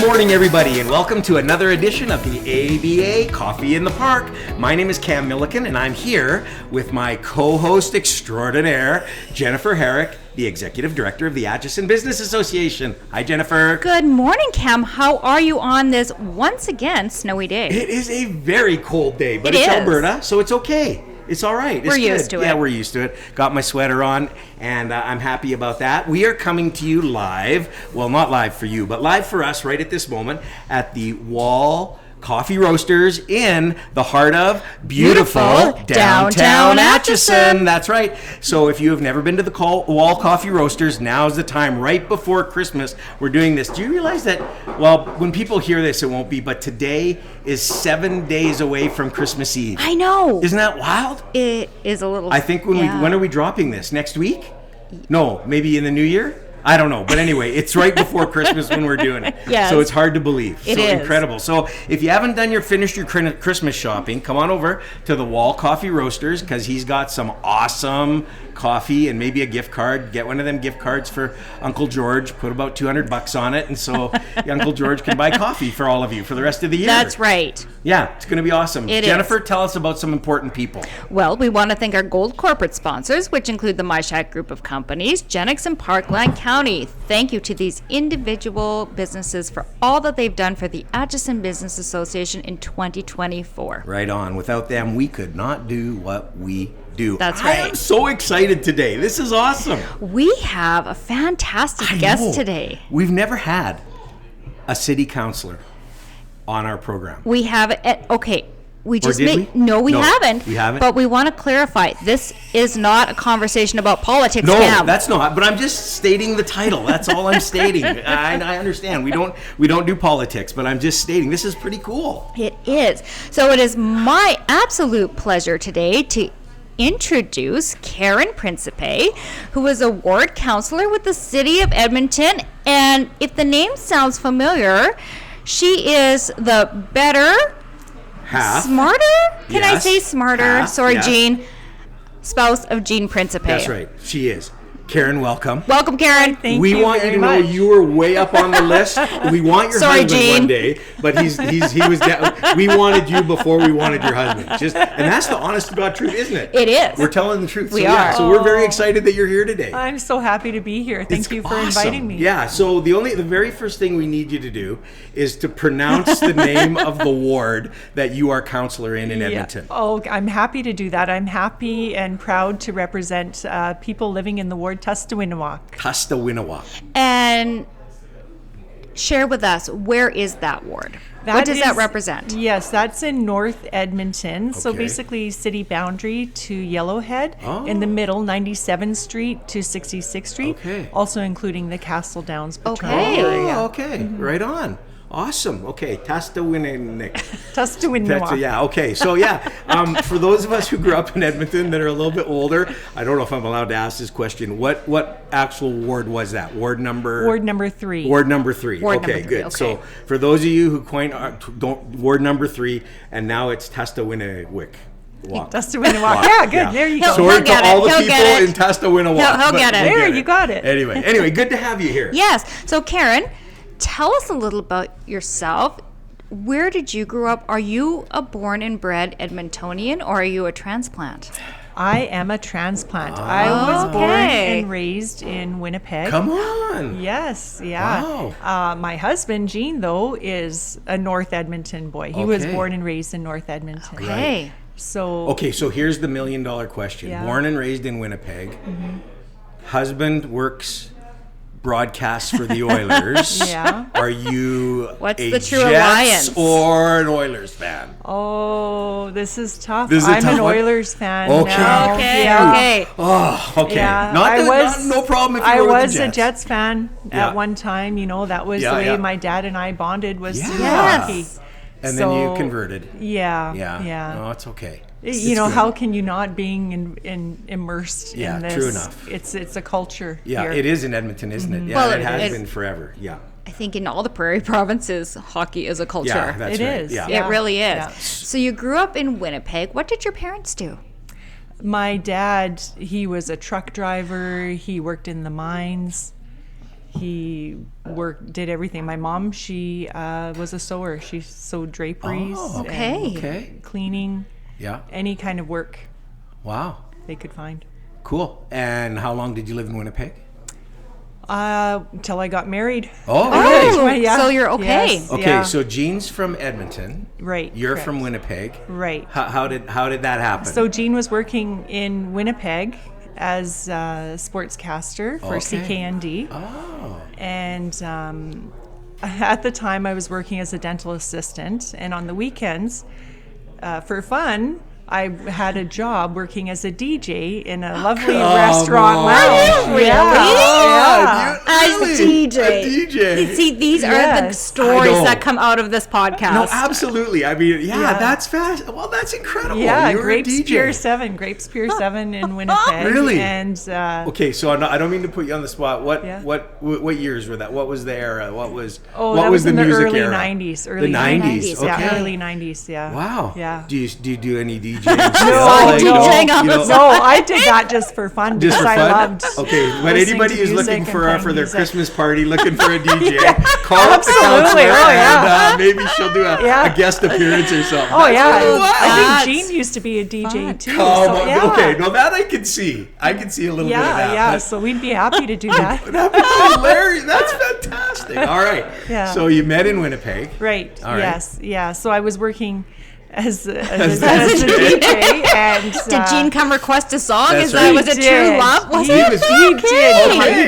morning, everybody, and welcome to another edition of the ABA Coffee in the Park. My name is Cam Milliken, and I'm here with my co-host extraordinaire, Jennifer Herrick, the Executive Director of the Atchison Business Association. Hi, Jennifer. Good morning, Cam. How are you on this, once again, snowy day? It is a very cold day, but it's Alberta, so it's okay. It's all right. We're used to it. Yeah, we're used to it. Got my sweater on, and I'm happy about that. We are coming to you live, well, not live for you, but live for us right at this moment at the Wall Coffee Roasters in the heart of beautiful downtown Atchison. That's right. So if you have never been to the Wall Coffee Roasters, now's the time. Right before Christmas, we're doing this. Do you realize that, well, when people hear this, it won't be, but today is 7 days away from Christmas Eve. I know. Isn't that wild? It is a little... I think when are we dropping this? Next week? No, maybe in the new year? I don't know. But anyway, it's right before Christmas when we're doing it. Yes. So it's hard to believe. It so is. Incredible. So if you haven't finished your Christmas shopping, come on over to the Wall Coffee Roasters because he's got some awesome coffee and maybe a gift card. Get one of them gift cards for Uncle George. Put about $200 on it. And so Uncle George can buy coffee for all of you for the rest of the year. That's right. Yeah, it's going to be awesome. Jennifer, is. Tell us about some important people. Well, we want to thank our gold corporate sponsors, which include the MyShack group of companies, Genix and Parkland County. Thank you to these individual businesses for all that they've done for the Atchison Business Association in 2024. Right on. Without them, we could not do what we do. That's right. I am so excited today. This is awesome. We have a fantastic guest today. We've never had a city councillor on our program. We have okay. We just No, we haven't. We haven't. But we want to clarify, this is not a conversation about politics. No, Cam. that's not. But I'm just stating the title. That's all I'm stating. I understand. We don't do politics, but I'm just stating this is pretty cool. It is. So it is my absolute pleasure today to introduce Karen Principe, who is a ward councillor with the City of Edmonton. And if the name sounds familiar, she is the better... Smarter? Can I say smarter? Sorry, yes. Jean. Spouse of Jean Principe. That's right. She is. Karen, welcome. Welcome, Karen. Thank we you want very you to know much. you were way up on the list. We want your husband Jean. one day, but he was down. We wanted you before we wanted your husband. And that's the honest to God truth, isn't it? It is. We're telling the truth. We are. So we're very excited that you're here today. I'm so happy to be here. Thank you for inviting me. Yeah. So the very first thing we need you to do is to pronounce the name of the ward that you are councillor in Edmonton. Oh, I'm happy to do that. I'm happy and proud to represent people living in the ward Tustawinawak. And share with us, where is that ward? What does that represent? Yes, that's in North Edmonton. So Okay. basically city boundary to Yellowhead, in the middle, 97th Street to 66th Street, also including the Castle Downs Patrol area. Okay. Right on. Awesome. Okay. Tustawinawak. Yeah. Okay. So for those of us who grew up in Edmonton that are a little bit older, I don't know if I'm allowed to ask this question. What actual ward was that? Ward number 3. Ward number 3. Okay. Good. Okay. So for those of you who ward number 3, and now it's Tustawinawak. Tustawinawak. Yeah, good. Yeah. There you go. Sorry to all the people in Tustawinawak. He'll get it. There, you got it. Anyway, good to have you here. Yes. So Karen, tell us a little about yourself. Where did you grow up? Are you a born and bred Edmontonian, or are you a transplant? I am a transplant. I was born and raised in Winnipeg. Come on. Yes, yeah. Wow. My husband, Gene, though, is a North Edmonton boy. He was born and raised in North Edmonton. Okay. Right. So here's the $1 million question. Yeah. Born and raised in Winnipeg. Mm-hmm. Husband works broadcasts for the Oilers. Yeah. Are you What's a the true Jets alliance? or an Oilers fan? Oh, this is tough. This is I'm tough an one? Oilers fan Okay. now. Okay. Yeah. Okay. Oh, okay. Yeah, No problem if you I were with was the Jets. a Jets fan at one time. That was the way my dad and I bonded was through hockey. And then you converted. Yeah. No, it's okay. How can you not being immersed in this? True enough. It's a culture Yeah, here. it is in Edmonton, isn't it? Yeah, Well, it has been forever. Yeah. I think in all the prairie provinces, hockey is a culture. Yeah, that's It right. is. Yeah. It really is. Yeah. So you grew up in Winnipeg. What did your parents do? My dad, he was a truck driver. He worked in the mines. he did everything. My mom, she was a sewer. She sewed draperies. Oh, okay. And cleaning. Yeah. Any kind of work Wow. they could find. Cool. And how long did you live in Winnipeg? Till I got married. Oh, Oh, okay. Yeah. so you're okay. Yes. Okay, Yeah. so Jean's from Edmonton. Right. You're correct. from Winnipeg. Right. How did that happen? So Jean was working in Winnipeg as a sportscaster for CKND. Oh. And at the time, I was working as a dental assistant. And on the weekends, for fun, I had a job working as a DJ in a lovely restaurant lounge. Really? Yeah. As a DJ. A DJ. See, these are the Yes. stories I know. that come out of this podcast. No, absolutely. I mean, Yeah. that's fast. Well, that's incredible. Yeah, You're Grapes a DJ. Pier 7. Grapes Pier 7 in Winnipeg. Really? And Okay, so I don't mean to put you on the spot. What Yeah. what years were that? What was the era? What was Oh, what that was the in the music early era? 90s. The Early 90s. 90s, Okay. Yeah, early 90s, yeah. Wow. Yeah. Do you do any DJing? No, DJing on the No, I did that just for fun Just because for I fun? loved Okay, when listening anybody to is music looking and for playing their music. Christmas party, looking for a DJ, call up the Absolutely. Councilor Oh, yeah. and maybe she'll do a Yeah. guest appearance or something. Oh, That's yeah. really wild. I That's think Jean used to be a DJ fun. too. Come so, on. yeah. Okay, no, that I can see. I can see a little bit of that. Yeah, but so we'd be happy to do that. that'd be hilarious. That's fantastic. All right. Yeah. So you met in Winnipeg. Right. All right. Yes. Yeah. So I was working as a a DJ, and Did Jean come request a song? That's Is that right. was it He true did. love? Was He, it? was- he did.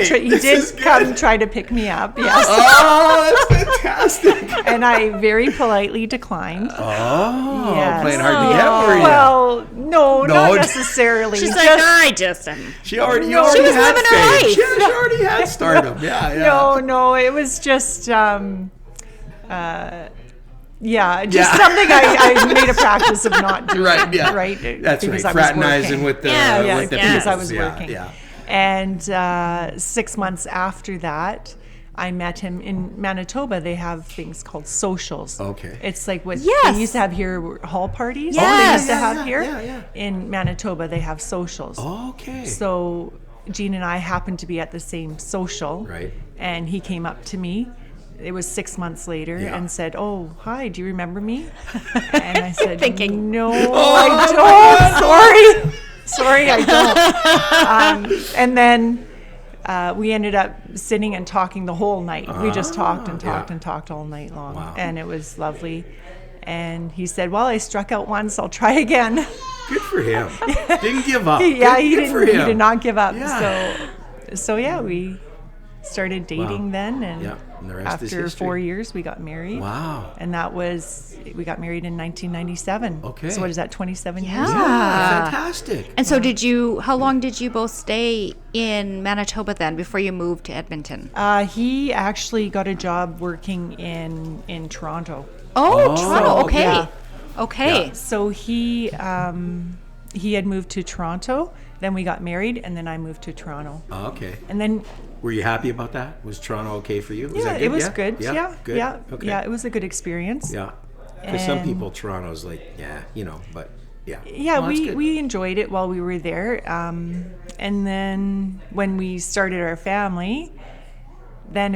Okay, He this is did good. come try to pick me up. Yes. Oh, that's fantastic. And I very politely declined. Oh, Yes. playing hard to get, were you? Well, no, No. not necessarily. She's Just- like, I just She already, you No. already She was had living her fame. life. She already had stardom. Yeah. No, it was just, yeah, just Yeah. something I made a practice of not doing. Right, yeah. Right. That's because right. I was Fraternizing working. with the Yeah, with the yeah. Because I people. was Yeah, working. Yeah. And 6 months after that, I met him in Manitoba. They have things called socials. Okay. It's like what Yes. they used to have here, were hall parties. Yes. They used to Yeah, have yeah, here. yeah. In Manitoba, they have socials. Okay. So Jean and I happened to be at the same social. Right. And he came up to me. It was 6 months later Yeah. and said, "Oh, hi, do you remember me?" And I said, Thinking. "No, Oh, I don't. Sorry, I don't." And then we ended up sitting and talking the whole night. We just talked and talked yeah. and talked all night long. Wow. And it was lovely. And he said, "Well, I struck out once. I'll try again." Good for him. Didn't give up. Yeah, Good for he him. did not give up. Yeah. So yeah, we started dating then, and Yeah, and the rest is after history. 4 years, we got married. Wow. And we got married in 1997. Okay. So what is that, 27 years? Yeah. Fantastic. And so how long did you both stay in Manitoba then before you moved to Edmonton? He actually got a job working in Toronto. Oh, Toronto. Okay. yeah. Okay. So he had moved to Toronto, then we got married, and then I moved to Toronto. Oh, okay. And then Were you happy about that? Was Toronto okay for you? yeah, it was good. Yeah, Good. yeah, Okay. yeah. It was a good experience. Yeah. Because some And- people, Toronto's like, yeah, but yeah. Yeah, Well, that's we, good. we enjoyed it while we were there. And then when we started our family, then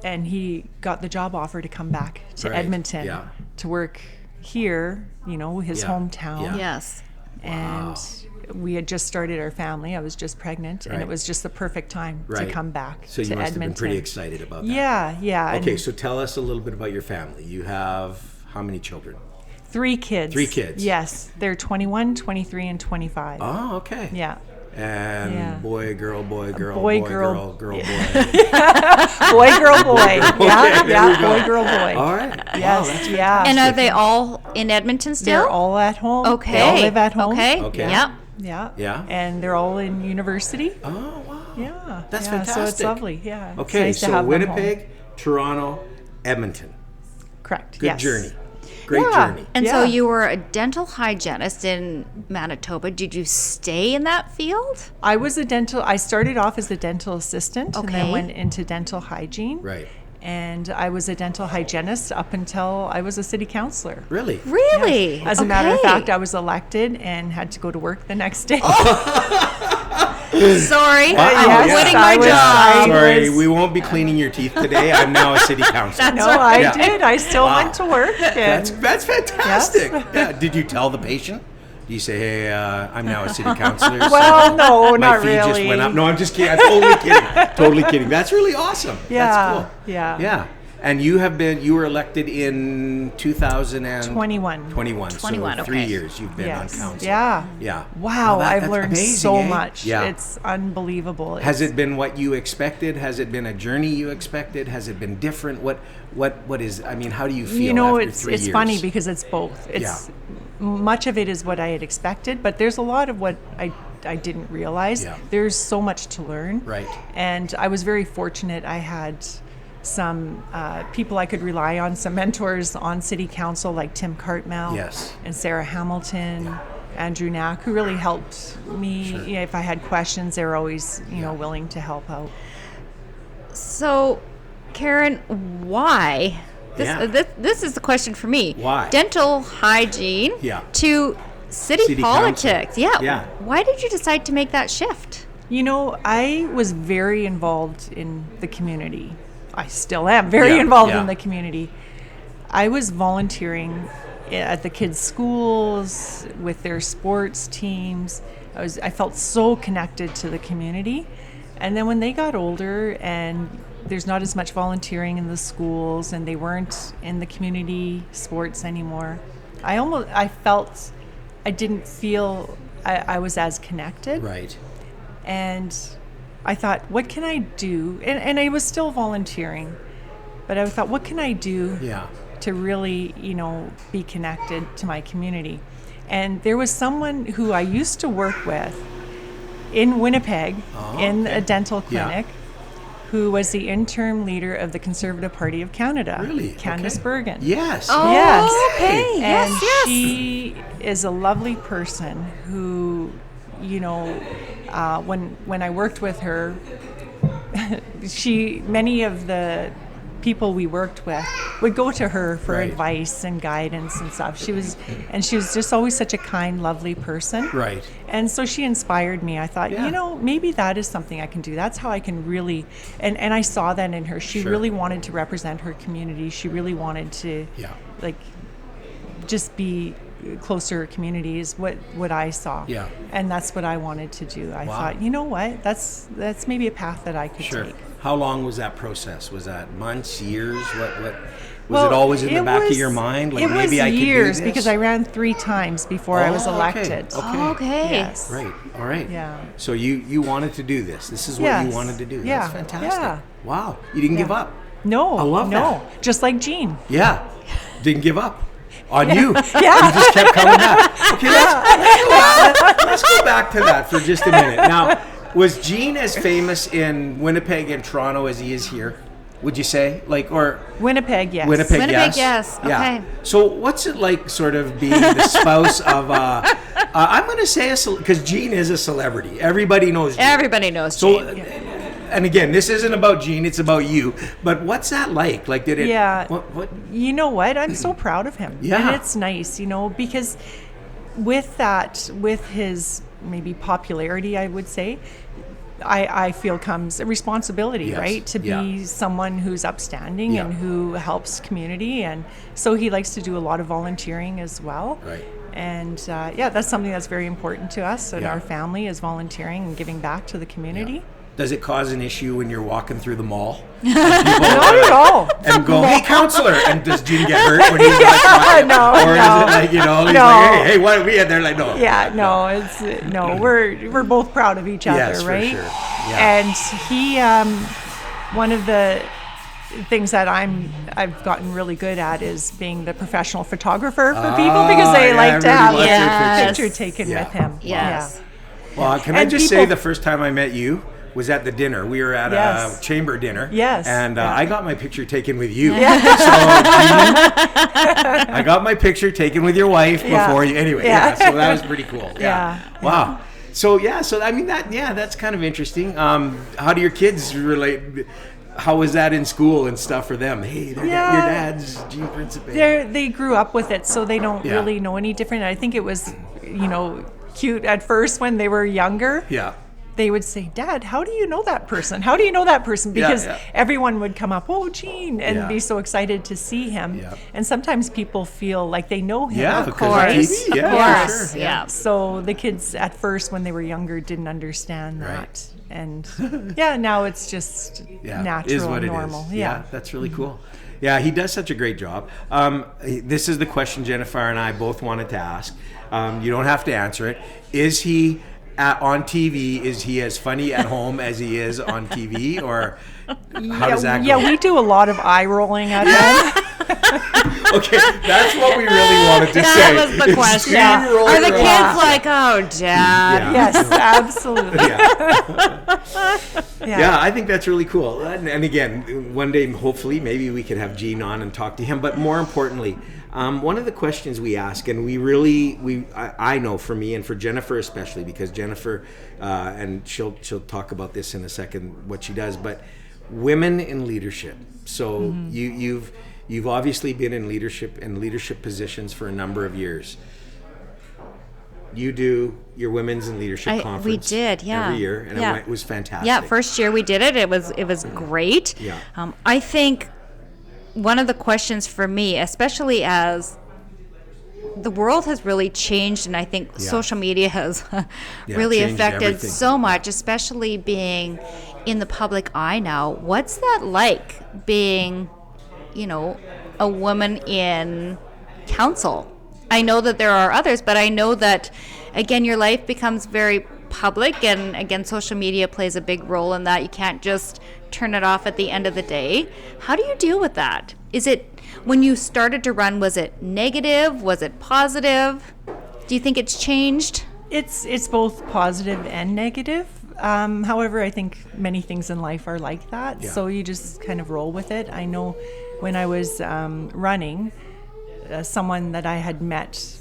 and he got the job offer to come back to Right, Edmonton yeah. to work here, his Yeah, hometown. yeah. Yes. And we had just started our family. I was just pregnant, and Right. it was just the perfect time Right. to come back So you to must Edmonton. have been pretty excited about that. Yeah, yeah. Okay, and so tell us a little bit about your family. You have how many children? 3 kids. 3 kids. Yes, they're 21, 23, and 25. Oh, okay. Yeah. And Yeah. boy, girl, boy, girl, boy, boy, girl. girl, girl, boy. Boy, girl, boy. Yeah, there we yeah. go. Boy, girl, boy. All right. Wow, Yes, that's yeah. And are they all in Edmonton still? They're all at home. okay. They all live at home. Okay. Okay. Yep. Yeah. Yeah. And they're all in university. Oh, wow. Yeah. That's yeah, So it's fantastic. lovely. Yeah. It's Okay, nice to so have them home. Winnipeg, Toronto, Edmonton. Correct. Good yes. journey. Great Yeah. journey. And so Yeah. you were a dental hygienist in Manitoba. Did you stay in that field? I started off as a dental assistant and Okay. then went into dental hygiene. Right. And I was a dental hygienist up until I was a city councillor. Really? Really? As a matter of Okay. fact, I was elected and had to go to work the next day. Sorry, Wow. I'm Yes, quitting I my was- job. Sorry, we won't be cleaning your teeth today. I'm now a city councilor. No, I Yeah. did. I still Wow. went to work. That's And fantastic. Yeah. Did you tell the patient? Do you say, hey, I'm now a city councilor? Well, no, my not fee just really. went up. No, I'm just kidding. I'm totally kidding. Totally kidding. That's really awesome. Yeah, That's cool. yeah. Yeah. And you were elected in 2021. 21. So 21, 3 okay. years you've been on Yes. council. Yeah. Yeah. Wow, Well, I've that's learned amazing, so eh? much. Yeah. It's unbelievable. Has it been what you expected? Has it been a journey you expected? Has it been different? What is? I mean, how do you feel? You know, after it's 3 years? funny because it's both. It's much of it is what I had expected, but there's a lot of what I didn't realize. Yeah. There's so much to learn. Right. And I was very fortunate. I had some people I could rely on, some mentors on city council like Tim Cartmel Yes. and Sarah Hamilton, Andrew Knack, who really helped me. Sure. You know, if I had questions, they were always, know, willing to help out. So, Karen, why? Yeah. This is the question for me. Why? Dental hygiene Yeah. to city City politics. council. Yeah. Yeah. Why did you decide to make that shift? You know, I was very involved in the community. I still am very Yeah, involved yeah. in the community. I was volunteering at the kids' schools with their sports teams. I felt so connected to the community. And then when they got older and there's not as much volunteering in the schools and they weren't in the community sports anymore, I felt I didn't feel I was as connected. Right. And I thought, what can I do? And I was still volunteering, but I thought, what can I do Yeah. to really, be connected to my community? And there was someone who I used to work with in Winnipeg in a dental Yeah. clinic who was the interim leader of the Conservative Party of Canada, Really? Candace Okay. Bergen. Yes. Oh, Yes. okay. And Yes. she is a lovely person who, when I worked with her, many of the people we worked with would go to her for Right. advice and guidance and stuff. She was just always such a kind, lovely person. Right. And so she inspired me. I thought, Yeah. maybe that is something I can do. That's how I can really, and I saw that in her. She Sure. really wanted to represent her community. She really wanted to, Yeah. just be close to her community is what I saw. Yeah. And that's what I wanted to do. I Wow. thought, you know what, that's maybe a path that I could Sure. take. How long was that process? Was that months, years? What was Well, it always in the back of was- your mind? Like it was maybe I could do years this? because I ran 3 times before I was Oh, okay. elected. Okay. Okay. Yes. Right. All right. Yeah. So you wanted to do this. This is what you Yes. wanted to do. Yeah. That's fantastic. Yeah. Wow. You didn't give up. No. I love no. Just like Jean. Yeah. Didn't give up on you. Yeah. You just kept coming back. Okay, let's go back to that for just a minute. Now, was Gene as famous in Winnipeg and Toronto as he is here? Would you say? Winnipeg, yes. Winnipeg, Winnipeg, yes. yes. Yeah. Okay. So what's it like sort of being the spouse of I'm going to say because Gene is a celebrity. Everybody knows Gene. Everybody knows So, Jane. and again, this isn't about Gene, it's about you. But what's that like? Like, did it? Yeah. What? You know what? I'm so proud of him. Yeah. And it's nice, because with his maybe popularity, I would say, I feel comes a responsibility, Yes. right? To be someone who's upstanding Yeah. and who helps community. And so he likes to do a lot of volunteering as well. Right. And that's something that's very important to us and Yeah. our family is volunteering and giving back to the community. Does it cause an issue when you're walking through the mall? Not at all. And go, hey, Councilor! And does Gene get hurt when he's like, walking? No, Or is it like, he's No. like, hey, what are we? And they're like, no. Yeah, no, we're both proud of each other, Yes, for right? sure. Yeah. And he, one of the things that I've gotten really good at is being the professional photographer for people because they yeah, like to everybody have wants their a pictures. picture taken Yeah. with him. Yes. Well, can I And just say people- the first time I met you was at the dinner. We were at Yes. a chamber dinner. Yes. And Yeah. I got my picture taken with you. So, Gene, I got my picture taken with your wife Yeah. before you. Anyway, Yeah. so that was pretty cool. Yeah. Wow. So I mean that's kind of interesting. How do your kids relate? How was that in school and stuff for them? Hey, your dad's Gene Principe. They grew up with it, so they don't Yeah. really know any different. I think it was, cute at first when they were younger. Yeah. they would say, Dad, how do you know that person? How do you know that person? Because yeah. everyone would come up, oh, Gene, and Yeah. be so excited to see him. Yeah. And sometimes people feel like they know him. Yeah, Of because course. TV, Of yeah, course. sure. Yeah. So the kids at first, when they were younger, didn't understand that. Right. And now it's just natural, is what normal. it is. Yeah, that's really cool. Yeah, he does such a great job. This is the question Jennifer and I both wanted to ask. You don't have to answer it. Is he on TV? Is he as funny at home as he is on TV, or how does that go? Yeah, we do a lot of eye rolling at him. Okay, that's what we really wanted to say. That was the Is question. he rolling Are the around? kids like, oh, Dad? Yeah. Yes, absolutely. Yeah, I think that's really cool. And again, one day, hopefully, maybe we could have Gene on and talk to him. But more importantly, one of the questions we ask, and I know for me and for Jennifer especially, because Jennifer, and she'll talk about this in a second, what she does, but women in leadership. So you've obviously been in leadership positions for a number of years. You do your Women's in Leadership Conference. We did, yeah. Every year, and Yeah. it was fantastic. Yeah, first year we did it. It was great. Yeah. I think one of the questions for me, especially as the world has really changed, and I think social media has really changed affected everything. so much, especially being in the public eye now. What's that like, being, a woman in council? I know that there are others, but I know that, again, your life becomes very public, and again, social media plays a big role in that. You can't just turn it off at the end of the day. How do you deal with that? Is it, when you started to run, was it negative? Was it positive? Do you think it's changed? It's both positive and negative. However, I think many things in life are like that. Yeah. So you just kind of roll with it. I know when I was running, someone that I had met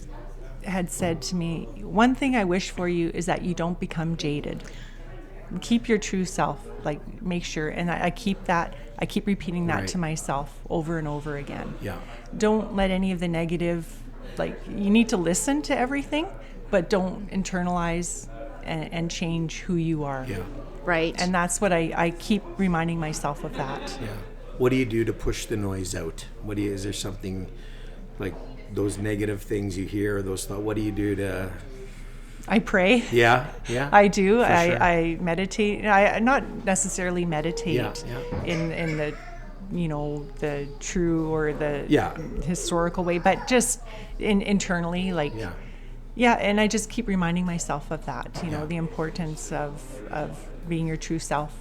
had said to me, one thing I wish for you is that you don't become jaded. Keep your true self, like make sure. And I keep repeating that Right. to myself over and over again. Yeah. Don't let any of the negative, you need to listen to everything, but don't internalize and change who you are. Yeah. Right. And that's what I keep reminding myself of that. Yeah. What do you do to push the noise out? Is there something like those negative things you hear, or those thoughts? What do you do to? I pray. Yeah. I do. For sure. I meditate. I not necessarily meditate Yeah. in the the true or the Yeah. historical way, but just internally, Yeah. and I just keep reminding myself of that, Yeah. the importance of being your true self.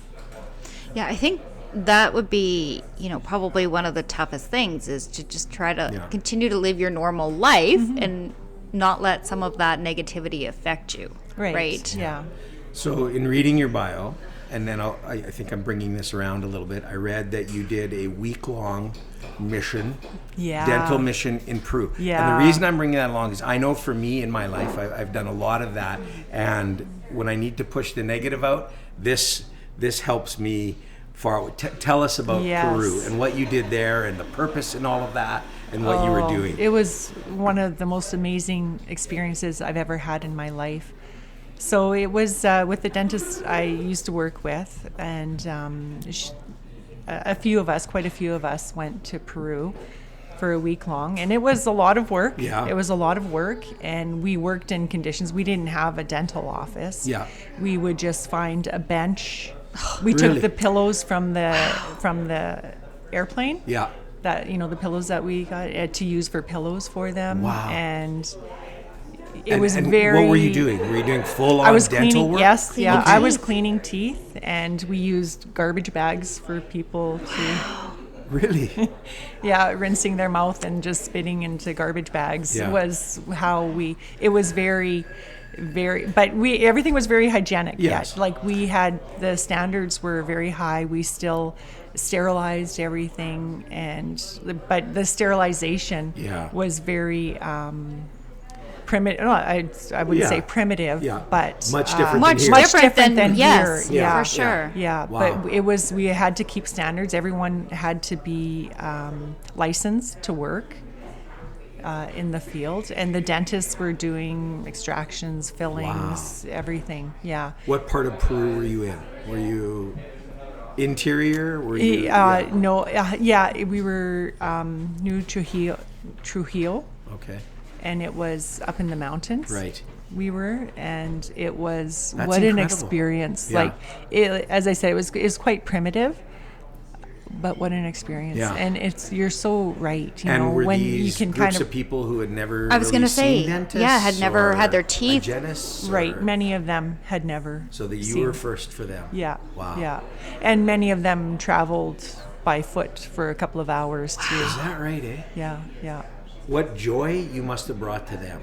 Yeah, I think that would be, probably one of the toughest things, is to just try to continue to live your normal life and not let some of that negativity affect you. Right. Yeah. So in reading your bio, and then I think I'm bringing this around a little bit, I read that you did a week-long mission, Yeah. dental mission in Peru. Yeah. And the reason I'm bringing that along is I know for me in my life, I've done a lot of that. And when I need to push the negative out, this helps me far. Tell us about Yes. Peru and what you did there and the purpose and all of that and what you were doing. It was one of the most amazing experiences I've ever had in my life. So it was with the dentist I used to work with, and quite a few of us went to Peru for a week long, and it was a lot of work. Yeah. It was a lot of work, and we worked in conditions. We didn't have a dental office. Yeah. We would just find a bench. We Really? took the pillows from the airplane. Yeah. That the pillows that we got to use for pillows for them. Wow. And it was and very. What were you doing? Were you doing full-on I was dental cleaning. work? Yes, Cleaning yeah. I teeth? was cleaning teeth, and we used garbage bags for people to. Really? Yeah, rinsing their mouth and just spitting into garbage bags Yeah. was how we. It was very. But everything was very hygienic. Yes. Yeah. We had, the standards were very high. We still sterilized everything, but the sterilization was very primitive. No, I wouldn't say primitive, but much different Much than here. different than here. yes, Yeah. for sure. Yeah, Wow. but we had to keep standards. Everyone had to be licensed to work. in the field, and the dentists were doing extractions, fillings, everything. Yeah. What part of Peru were you in? Were you interior? Were you? No. Yeah, we were New Trujillo, Okay. and it was up in the mountains. Right. We were, and it was That's what an incredible. experience. Yeah. Like, as I said, it was quite primitive, but what an experience. Yeah. And you're so right. You And know, were when these you can groups kind of people who had never I was really gonna say, seen dentists? yeah, had never or had their teeth- hygienists, right, or- many of them had never. So that you seen. were first for them. Yeah. Wow. Yeah. And many of them traveled by foot for a couple of hours too. Is that right, eh? Yeah. Yeah. What joy you must have brought to them.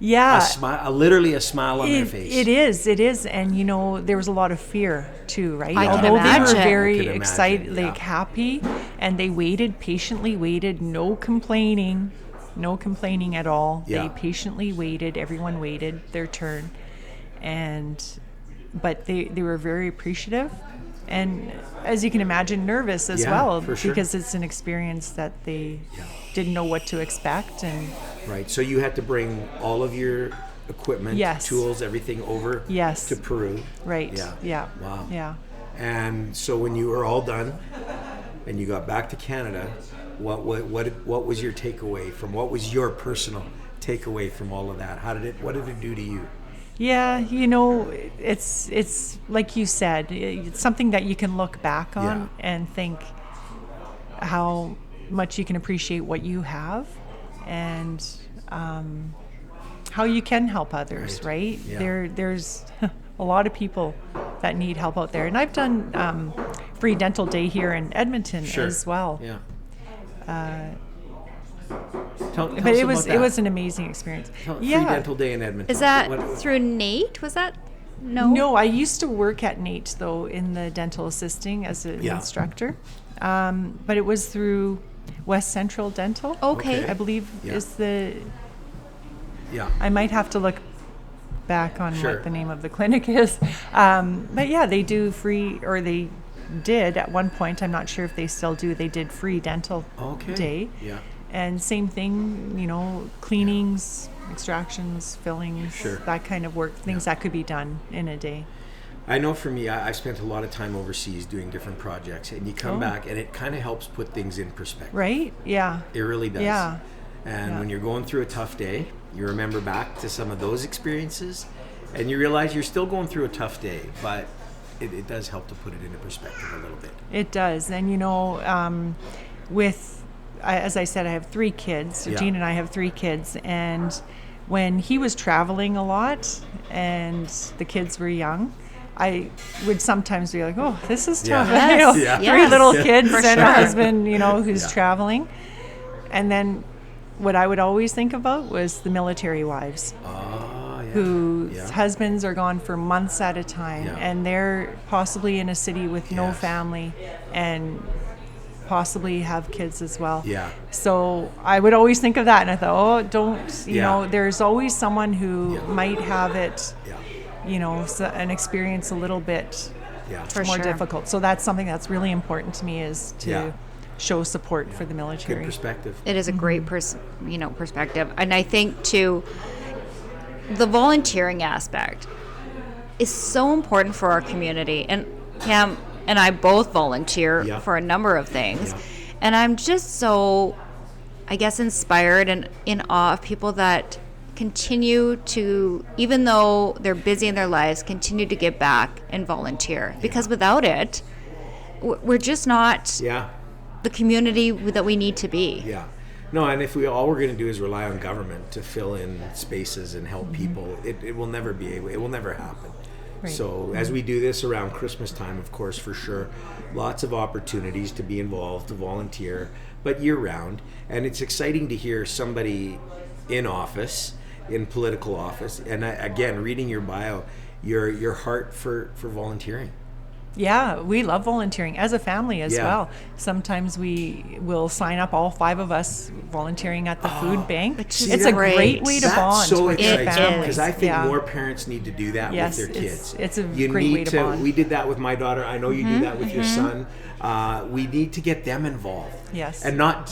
Yeah. A smile, literally a smile on their face. It is. And, you know, there was a lot of fear too, right? I can Although they imagine. were I very can imagine, excited, yeah. like happy, and they patiently waited, no complaining at all. Yeah. They patiently waited, everyone waited their turn. But they were very appreciative. And as you can imagine, nervous as Yeah, well, for sure. because it's an experience that they didn't know what to expect. And Right. So you had to bring all of your equipment, Yes. tools, everything over Yes. to Peru. right, Yeah. yeah, Wow. yeah. And so when you were all done and you got back to Canada, what was your takeaway from, what was your personal takeaway from all of that? What did it do to you? Yeah, you know, it's like you said, it's something that you can look back on and think how much you can appreciate what you have, and how you can help others, right? Yeah. There's a lot of people that need help out there, and I've done free dental day here in Edmonton as well. Yeah. Tell But us it about that. was an amazing experience. Free dental day in Edmonton. Is that What- through Nate? Was that? No. No, I used to work at Nate though in the dental assisting as an instructor, but it was through West Central Dental. Okay. I believe Yeah. is the. Yeah. I might have to look back on Sure. what the name of the clinic is, but yeah, they do free, or they did at one point. I'm not sure if they still do. They did free dental day. Yeah. And same thing, you know, cleanings, extractions, fillings, Sure. that kind of work, things that could be done in a day. I know for me, I spent a lot of time overseas doing different projects, and you come back and it kind of helps put things in perspective. Right? Yeah. It really does. Yeah. And Yeah. when you're going through a tough day, you remember back to some of those experiences, and you realize you're still going through a tough day, but it does help to put it into perspective a little bit. It does. And, you know, as I said, I have 3 kids. Yeah. Gene and I have 3 kids. And when he was traveling a lot and the kids were young, I would sometimes be like, oh, this is tough. Yeah. You know, Yes. 3 Yes. little kids For and sure. a husband, you know, who's Yeah. traveling. And then what I would always think about was the military wives, Ah, yeah. whose Yeah. husbands are gone for months at a time, Yeah. and they're possibly in a city with no Yes. family and possibly have kids as well. Yeah. So I would always think of that, and I thought, oh, don't, you Yeah. know, there's always someone who Yeah. might have it, Yeah. you know, an experience a little bit Yeah. For more sure. difficult. So that's something that's really important to me, is to Yeah. show support for the Good military. perspective. It is a great perspective, and I think too, the volunteering aspect is so important for our community. And Cam and I both volunteer Yeah. for a number of things, Yeah. and I'm just so, I guess, inspired and in awe of people that continue to, even though they're busy in their lives, continue to give back and volunteer. Because without it, we're just not Yeah. the community that we need to be. Yeah. No, and if all we're going to do is rely on government to fill in spaces and help people, it will never it will never happen. Right. So as we do this around Christmas time, of course, for sure, lots of opportunities to be involved, to volunteer, but year round. And it's exciting to hear somebody in office, in political office, and again, reading your bio, your heart for volunteering. Yeah, we love volunteering as a family as Yeah. well. Sometimes we will sign up, all 5 of us, volunteering at the food bank. which is It's a great. great way to That's bond so with exciting your It families. because I think Yeah. more parents need to do that Yes, with their it's- kids. it's a You great need way to bond. We did that with my daughter. I know you do that with your son. We need to get them involved. Yes. And not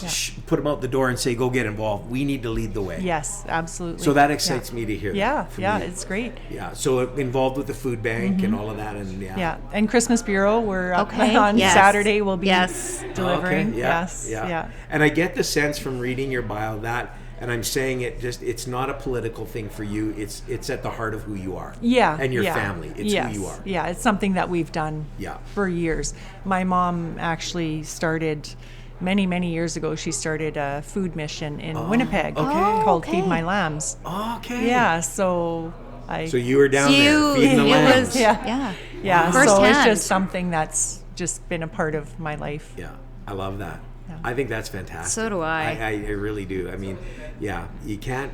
put them out the door and say, go get involved. We need to lead the way. Yes, absolutely. So that excites me to hear Yeah, that. yeah, you. it's great. Yeah, so involved with the food bank and all of that. And Yeah, and Christmas Bureau, we're up Okay. on Yes. Saturday. We'll be Yes. delivering. Okay, yeah, Yes, yeah. yeah. And I get the sense from reading your bio that, and I'm saying it's not a political thing for you. It's at the heart of who you are. Yeah. And your yeah. family. It's Yes, who you are. Yeah, it's something that we've done Yeah. for years. My mom actually started many, many years ago. She started a food mission in Winnipeg called okay. Feed My Lambs. Okay. Yeah, so So you were down there feeding the it lambs. was, Yeah. yeah. so it's Firsthand. just something that's just been a part of my life. Yeah, I love that. Yeah. I think that's fantastic. So do I. I really do. I mean, yeah, you can't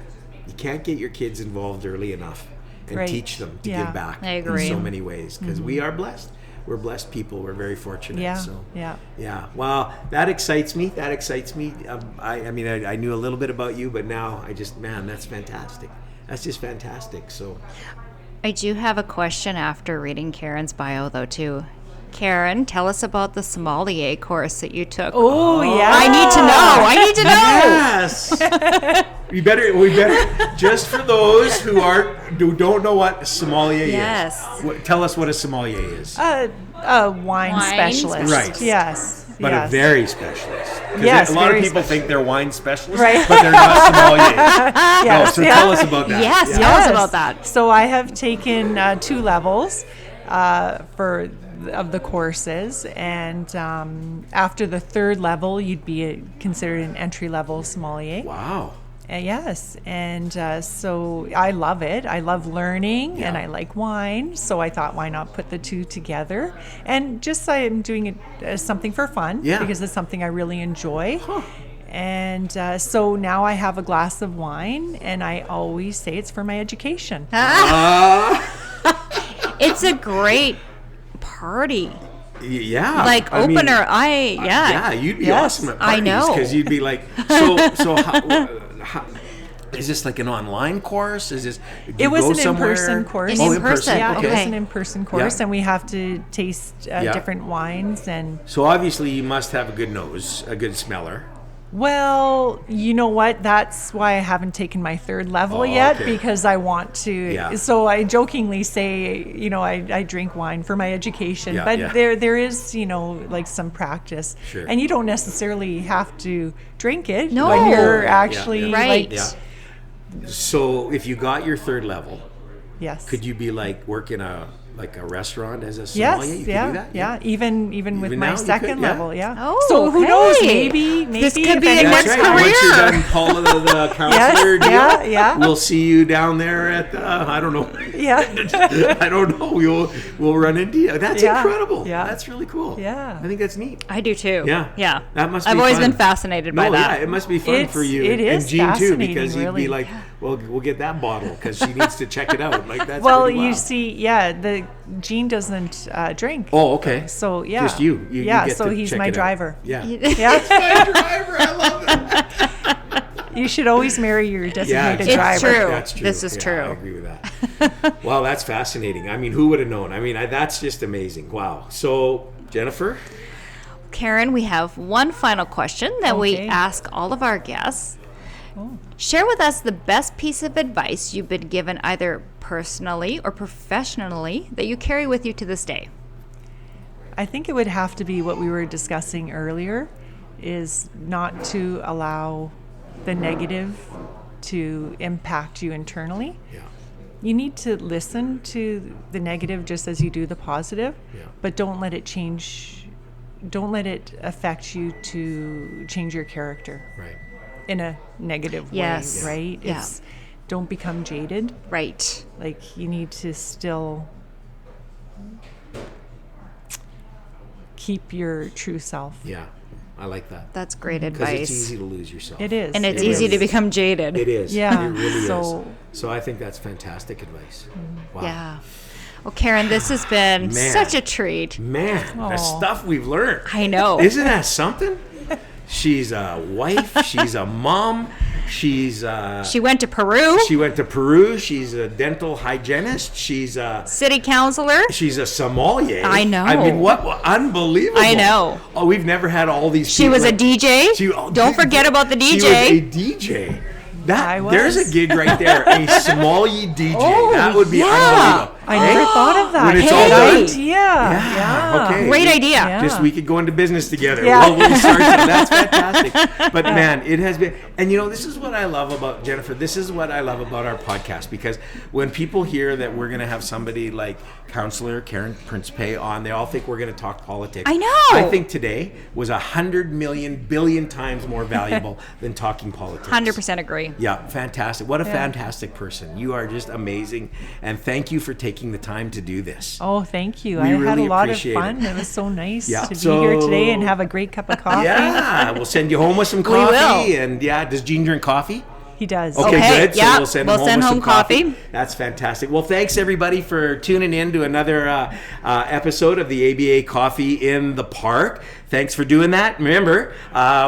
get your kids involved early enough and Right. teach them to Yeah. give back I agree. in so many ways because we are blessed. We're blessed people. We're very fortunate. Yeah, So yeah. yeah. Well, that excites me. That excites me. I mean, I knew a little bit about you, but now man, that's fantastic. That's just fantastic. So. I do have a question after reading Karen's bio, though, too. Karen, tell us about the sommelier course that you took. Oh, yeah. I need to know. Yes. we better just for those who don't know what sommelier Yes. is. Tell us what a sommelier is. A wine Wine specialist. Right. Yes. But yes. a very specialist. 'Cause Yes, a lot of very people think they're wine specialists, Right. but they're not sommeliers. Yes, So yeah. tell us about that. Yes, Yeah. tell us about that. So I have taken 2 levels of the courses, and after the 3rd level, you'd be considered an entry-level sommelier. Wow. Yes, and so I love it. I love learning, and Yeah. I like wine. So I thought, why not put the 2 together? And just I'm doing it as something for fun Yeah. because it's something I really enjoy. And so now I have a glass of wine, and I always say it's for my education. It's a great party. Yeah. Like I mean, opener. Yeah, you'd be Yes, awesome at I parties know. because you'd be like, so how, is this like an online course? Is this? Do you It was go an somewhere? in-person course. An Oh, in-person. Yeah, Okay. it was an in-person course, Yeah. and we have to taste Yeah. different wines. And So obviously you must have a good nose, a good smeller. well, you know what? That's why I haven't taken my 3rd level Oh, yet, okay. because I want to. Yeah. So I jokingly say, I drink wine for my education, Yeah, but yeah. there is, like some practice, Sure. and you don't necessarily have to drink it No. when you're Yeah, actually yeah. Right. like, Yeah. So if you got your 3rd level, yes. could you be like work in a restaurant as a Yes, sommelier? You could yeah, do that? yeah. Even with Even my now you 2nd could, yeah. level, yeah. Oh, so who knows? hey. Maybe This could if be a anyone- next That's right. Once you're career. done, Paula, the counselor deal, yeah. we'll see you down there at I don't know. Yeah. I don't know. We'll run into you. That's Yeah, incredible. yeah. That's really cool. Yeah. I think that's neat. I do too. Yeah. Yeah. That must I've be always fun. been fascinated by No, that. yeah, it must be fun It's- for you it is and Jean too, fascinating, because you'd be really. like, well, we'll get that bottle because she needs to check it out. Like that's Well, pretty you wild. see, yeah, the Jean doesn't drink. Oh, okay. So yeah, Just you. You yeah, get so to he's check my it out. driver. Yeah. Yeah, My driver. I love it. you should always marry your designated It's driver. true. That's true. This is Yeah, true. I agree with that. Wow, that's fascinating. I mean, who would have known? I mean, that's just amazing. Wow. So, Jennifer? Karen, we have one final question that we Okay. ask all of our guests. Share with us the best piece of advice you've been given either personally or professionally that you carry with you to this day. I think it would have to be what we were discussing earlier, is not to allow the negative to impact you internally. Yeah. You need to listen to the negative just as you do the positive, Yeah. but don't let it change. Don't let it affect you to change your character Right. in a negative Yes. way, right? Yeah. Don't become jaded. Right. Like, you need to still keep your true self. Yeah. I like that. That's great Because advice. it's easy to lose yourself. It is. And it's It easy is. to become jaded. It is. Yeah. It really So- is. So I think that's fantastic advice. Wow. Yeah. Well, Karen, this has been Man. such a treat. Man, the Aw. stuff we've learned. I know. Isn't that something? She's a wife. She's a mom. She's She went to Peru. she went to Peru. She's a dental hygienist. She's a City councillor. She's a sommelier. I know. I mean, what unbelievable. I know. Oh, we've never had all these She people. was a DJ. Don't forget about the She DJ. was a DJ. There's a gig right there. A sommelier DJ. Oh, that would be yeah. unbelievable. I never thought of that. When it's all done. idea. Yeah. Okay. Great idea. Yeah. Just we could go into business together. Yeah. We'll start some. That's fantastic. But man, it has been, and this is what I love about Jennifer. This is what I love about our podcast, because when people hear that we're going to have somebody like Councillor Karen Principe on, they all think we're going to talk politics. I know. I think today was 100 million billion times more valuable than talking politics. 100% agree. Yeah, fantastic. What a fantastic person. You are just amazing. And thank you for taking the time to do this. Oh, thank you. We I had really a lot of appreciate fun. it. It was so nice Yeah. to be So- here today and have a great cup of coffee. Yeah, we'll send you home with some coffee. will. And does Gene drink coffee? He does. Okay, Okay, good. yeah, So we'll send we'll home send with some home coffee. coffee. That's fantastic. Well, thanks everybody for tuning in to another episode of the ABA Coffee in the Park. Thanks for doing that. Remember,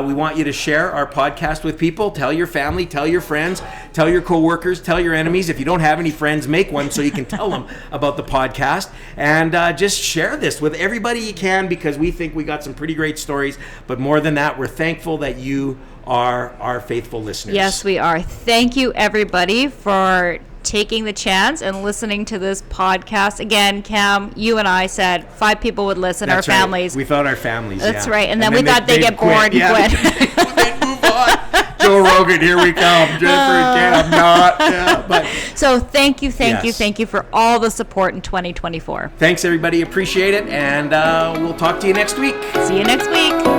we want you to share our podcast with people. Tell your family, tell your friends, tell your coworkers, tell your enemies. If you don't have any friends, make one so you can tell them about the podcast. And just share this with everybody you can, because we think we got some pretty great stories. But more than that, we're thankful that you are our faithful listeners. Yes, we are. Thank you, everybody, for taking the chance and listening to this podcast. Again, Cam, you and I said 5 people would listen, That's our right. families. We thought our families. That's yeah. right. And then we thought they'd get bored and Yeah. quit. They'd move on. Joe Rogan, here we come. Jennifer and Cam, not. Yeah, but So thank you Yes. for all the support in 2024. thanks, everybody. Appreciate it. And we'll talk to you next week. See you next week.